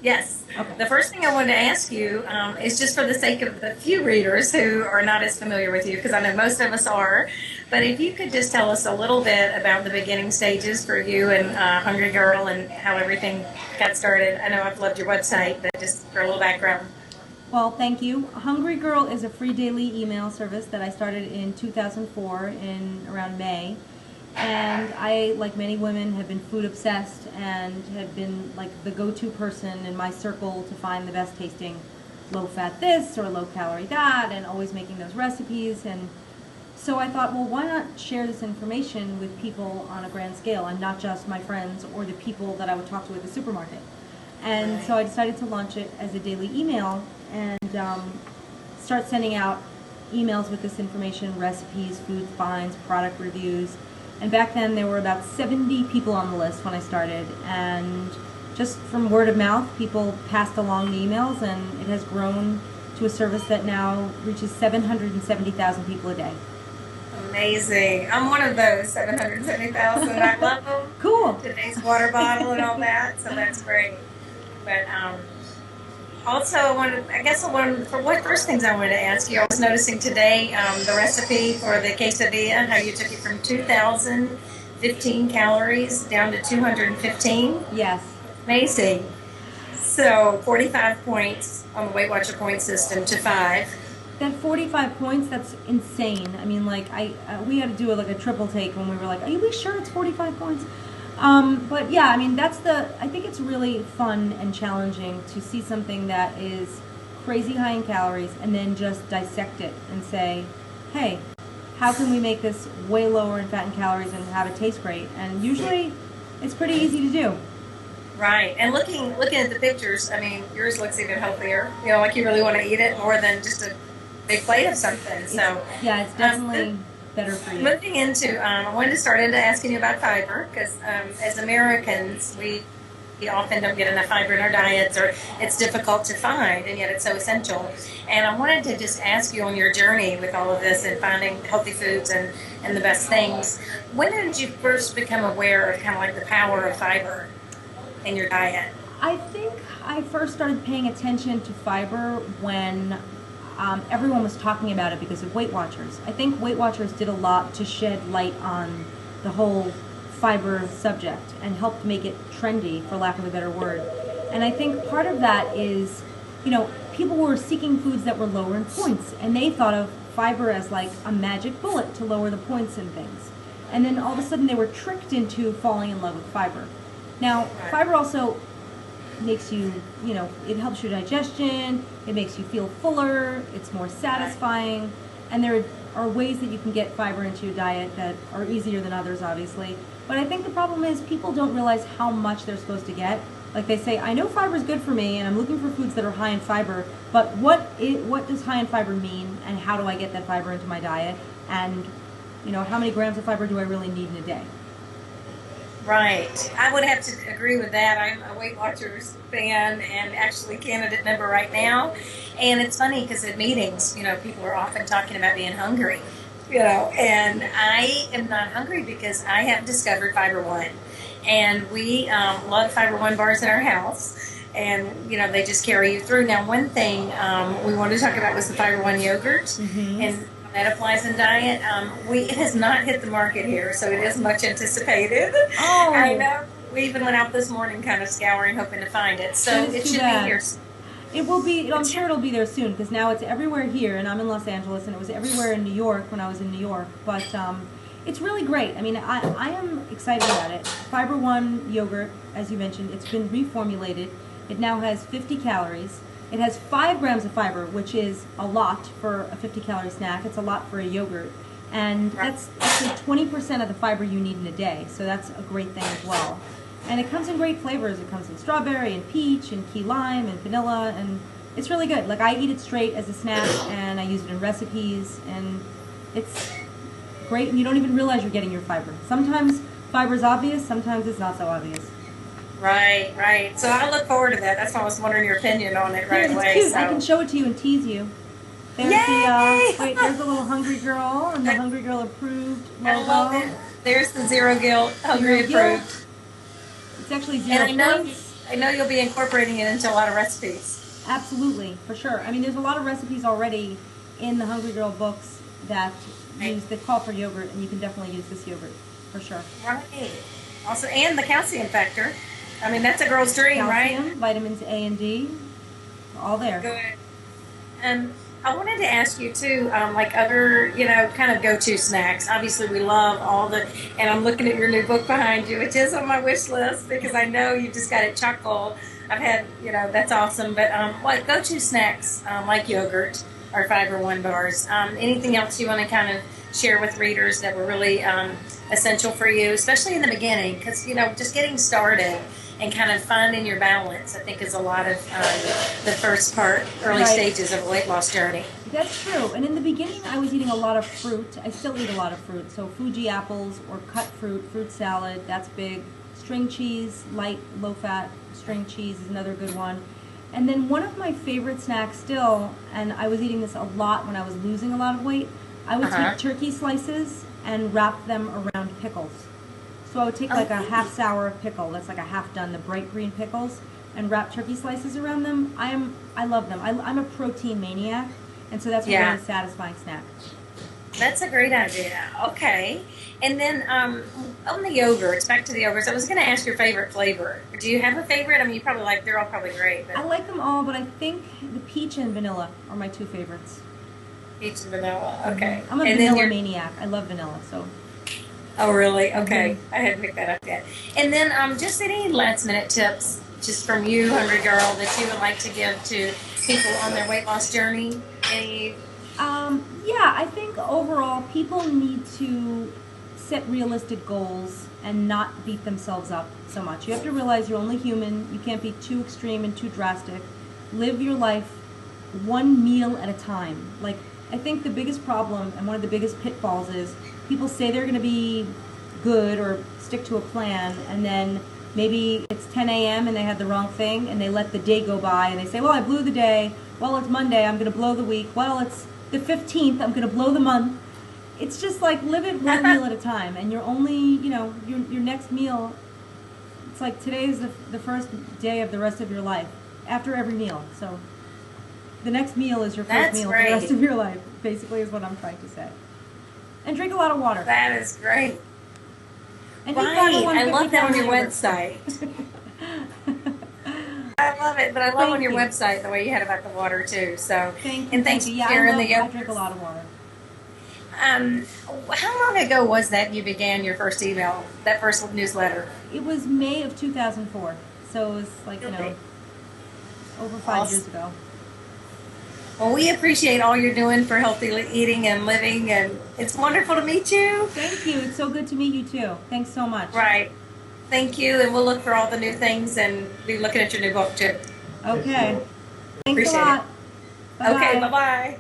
Yes. Okay. The first thing I wanted to ask you is just for the sake of the few readers who are not as familiar with you, because I know most of us are, but if you could just tell us a little bit about the beginning stages for you and Hungry Girl and how everything got started. I know I've loved your website, but just for a little background. Well, thank you. Hungry Girl is a free daily email service that I started in 2004 in around May. And I, like many women, have been food obsessed and have been like the go-to person in my circle to find the best tasting low fat this or low calorie that, and always making those recipes. And so I thought, well, why not share this information with people on a grand scale and not just my friends or the people that I would talk to at the supermarket. And so I decided to launch it as a daily email and start sending out emails with this information, recipes, food finds, product reviews. And back then there were about 70 people on the list when I started. And just from word of mouth, people passed along the emails, and it has grown to a service that now reaches 770,000 people a day. Amazing. I'm one of those 770,000. I love them. Cool. Today's water bottle and all that, so that's great. But also, for what first things I wanted to ask you, I was noticing today the recipe for the quesadilla, how you took it from 2,015 calories down to 215. Yes. Amazing. So 45 points on the Weight Watcher point system to 5. That 45 points, that's insane. I mean, like, we had to do like a triple take when we were like, are you sure it's 45 points? But yeah, I mean, I think it's really fun and challenging to see something that is crazy high in calories and then just dissect it and say, hey, how can we make this way lower in fat and calories and have it taste great? And usually it's pretty easy to do. Right. And looking at the pictures, I mean, yours looks even healthier. You know, like you really want to eat it more than just a big plate of something. So yeah, it's definitely better for you. Moving into, I wanted to start into asking you about fiber because as Americans, we often don't get enough fiber in our diets, or it's difficult to find, and yet it's so essential. And I wanted to just ask you on your journey with all of this and finding healthy foods and the best things. When did you first become aware of kind of like the power of fiber in your diet? I think I first started paying attention to fiber when everyone was talking about it because of Weight Watchers. I think Weight Watchers did a lot to shed light on the whole fiber subject and helped make it trendy, for lack of a better word. And I think part of that is, people were seeking foods that were lower in points, and they thought of fiber as like a magic bullet to lower the points in things. And then all of a sudden they were tricked into falling in love with fiber. Now, fiber also makes you, it helps your digestion, it makes you feel fuller, it's more satisfying, and there are ways that you can get fiber into your diet that are easier than others, obviously. But I think the problem is people don't realize how much they're supposed to get. Like they say, I know fiber is good for me, and I'm looking for foods that are high in fiber, but what does high in fiber mean, and how do I get that fiber into my diet? And, how many grams of fiber do I really need in a day? Right. I would have to agree with that. I'm a Weight Watchers fan and actually candidate member right now. And it's funny because at meetings, people are often talking about being hungry, and I am not hungry because I have discovered Fiber One. And we love Fiber One bars in our house. And, they just carry you through. Now, one thing we wanted to talk about was the Fiber One yogurt. Mm-hmm. And that applies in diet. It has not hit the market here, so it is much anticipated. Oh, I know. We even went out this morning kind of scouring, hoping to find it. So it should be here. It will be, I'm sure it'll be there soon, because now it's everywhere here, and I'm in Los Angeles, and it was everywhere in New York when I was in New York. But it's really great. I mean, I am excited about it. Fiber One yogurt, as you mentioned, it's been reformulated. It now has 50 calories. It has 5 grams of fiber, which is a lot for a 50-calorie snack. It's a lot for a yogurt. And that's actually 20% of the fiber you need in a day, so that's a great thing as well. And it comes in great flavors. It comes in strawberry and peach and key lime and vanilla, and it's really good. Like, I eat it straight as a snack, and I use it in recipes, and it's great, and you don't even realize you're getting your fiber. Sometimes fiber's obvious, sometimes it's not so obvious. Right, right. So I look forward to that. That's why I was wondering your opinion on it right away. Cute. So. I can show it to you and tease you. There's there's the little Hungry Girl and the Hungry Girl approved logo. I love it. There's the Zero Guilt Hungry approved. It's actually 0 points. I know you'll be incorporating it into a lot of recipes. Absolutely, for sure. I mean, there's a lot of recipes already in the Hungry Girl books that that call for yogurt, and you can definitely use this yogurt for sure. Right. Also, and the calcium factor. I mean, that's a girl's dream, Calcium, right? vitamins A and D, all there. Good. I wanted to ask you too, like other, kind of go-to snacks. Obviously, we love all the, and I'm looking at your new book behind you, which is on my wish list because I know you just got it chock full. I've had, that's awesome. But what go-to snacks like yogurt or Fiber One bars? Anything else you want to kind of share with readers that were really essential for you, especially in the beginning? Because just getting started and kind of finding your balance, I think, is a lot of the first part, early Right. stages of a weight loss journey. That's true. And in the beginning, I was eating a lot of fruit. I still eat a lot of fruit. So Fuji apples or cut fruit, fruit salad, that's big. String cheese, light, low-fat string cheese is another good one. And then one of my favorite snacks still, and I was eating this a lot when I was losing a lot of weight, I would Uh-huh. take turkey slices and wrap them around pickles. So I would take like a half sour pickle, that's like a half done, the bright green pickles, and wrap turkey slices around them. I love them. I'm a protein maniac, and so that's a Yeah. really satisfying snack. That's a great idea. Okay. And then on the yogurts, back to the yogurts, I was going to ask your favorite flavor. Do you have a favorite? I mean, you probably they're all probably great, I but like them all, but I think the peach and vanilla are my two favorites. peach and vanilla. Okay. I'm a And then vanilla your maniac. I love vanilla, so. Oh, really? Okay. I hadn't picked that up yet. And then just any last minute tips just from you, Hungry Girl, that you would like to give to people on their weight loss journey? Any? Yeah, I think overall people need to set realistic goals and not beat themselves up so much. You have to realize you're only human. You can't be too extreme and too drastic. Live your life one meal at a time. Like, I think the biggest problem and one of the biggest pitfalls is people say they're going to be good or stick to a plan, and then maybe it's 10 a.m. and they had the wrong thing, and they let the day go by, and they say, well, I blew the day. Well, it's Monday, I'm going to blow the week. Well, it's the 15th, I'm going to blow the month. It's just like live it one meal at a time, and you're only, your next meal, it's like today is the first day of the rest of your life, after every meal. So the next meal is your first That's meal great. for the rest of your life, basically is what I'm trying to say. And drink a lot of water. That is great. And Right. eat 501 I love that on your yogurt. website. I love it, but I love Thank on your you. website the way you had about the water too. So, Thank you. and thanks thank for you. Yeah, sharing the I yogurt. drink a lot of water. How long ago was that you began your first email, that first newsletter? It was May of 2004, so it was like, Okay. over 5 Awesome. years ago. Well, we appreciate all you're doing for healthy eating and living, and it's wonderful to meet you. Thank you. It's so good to meet you too. Thanks so much. Right. Thank you, and we'll look for all the new things and be looking at your new book too. Okay. Thanks Appreciate a lot. Okay, bye-bye.